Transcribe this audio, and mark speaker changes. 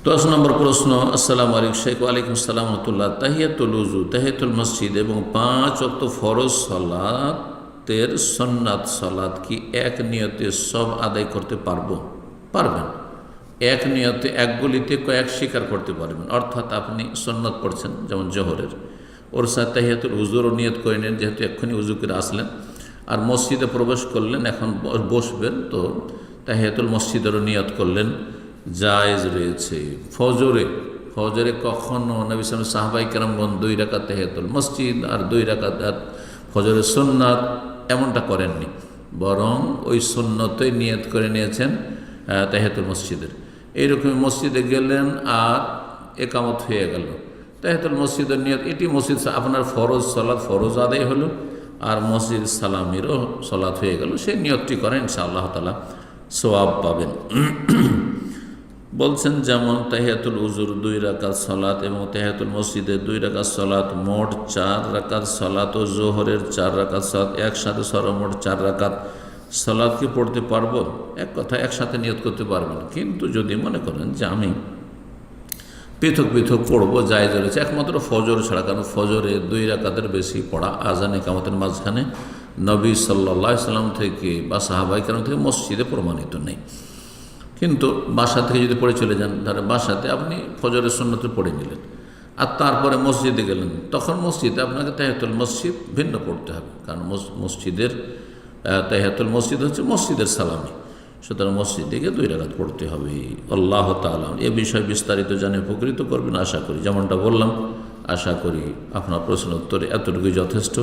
Speaker 1: 10 নম্বর প্রশ্ন। আসসালামু আলাইকুম শেখ। ওয়ালাইকুম আসসালাম রহমতুল্লাহ। তাহিয়াতুল উযু, তাহিয়াতুল মসজিদ এবং 5 ওয়াক্ত ফরজ সালাতের সুন্নাত সালাত কি এক নিয়তে সব আদায় করতে পারবেন? এক নিয়তে একগুলিতে কয়েক স্বীকার করতে পারবেন। অর্থাৎ আপনি সুন্নাত পড়ছেন যেমন জোহরের, ওর সাথে তাহিয়াতুল উযুরও নিয়ত করে নেন, যেহেতু এক্ষুনি উযু করে আসলেন আর মসজিদে প্রবেশ করলেন, এখন বসবেন, তো তাহিয়াতুল মসজিদেরও নিয়ত করলেন, জায়েজ রয়েছে। ফজরে কখনো নবী সাল্লাল্লাহু আলাইহি সাহাবায়ে কেরামগণ 2 রাকাত তাহিয়াতুল মসজিদ আর 2 রাকাত ফজরের সুন্নাত এমনটা করেননি, বরং ওই সুন্নতই নিয়ত করে নিয়েছেন তাহিয়াতুল মসজিদের। এইরকম মসজিদে গেলেন আর একামত হয়ে গেল, তাহিয়াতুল মসজিদের নিয়ত, এটি মসজিদ আপনার ফরজ সালাত ফরজ আদায় হলো আর মসজিদ সালামিরও সালাত হয়ে গেল, সেই নিয়তটি করেন, ইনশাআল্লাহ তাআলা সওয়াব পাবেন। বলছেন যেমন তাহিয়াতুল উযুর 2 রাকাত সালাত এবং তাহিয়াতুল মসজিদের 2 রাকাত সালাত, মোট 4 রাকাত সালাত ও জোহরের 4 রাকাত সালাত একসাথে সর্বমোট 4 রাকাত সালাত কি পড়তে পারবো? এক কথা, একসাথে নিয়ত করতে পারবেন, কিন্তু যদি মনে করেন যে আমি পৃথক পৃথক পড়বো, জায়েজ রয়েছে, একমাত্র ফজর ছাড়া, কারণ ফজরে 2 রাকাতের বেশি পড়া আযান ইকামতের মাঝখানে নবী সাল্লাল্লাহু আলাইহি সাল্লাম থেকে বা সাহাবায়ে কেরাম থেকে মসজিদে প্রমাণিত নেই। কিন্তু বাসা থেকে যদি পড়ে চলে যান, তাহলে বাসাতে আপনি ফজরের সুন্নত পড়ে নিলেন আর তারপরে মসজিদে গেলেন, তখন মসজিদে আপনাকে তাহিয়াতুল মসজিদ ভিন্ন পড়তে হবে, কারণ মসজিদের তাহিয়াতুল মসজিদ হচ্ছে মসজিদের সালামি, সুতরাং মসজিদে গিয়ে 2 রাকাত পড়তে হবে। আল্লাহ তাআলা এ বিষয়ে বিস্তারিত জানে উপকৃত করবেন আশা করি। যেমনটা বললাম, আশা করি আপনার প্রশ্ন উত্তরে এতটুকুই যথেষ্ট।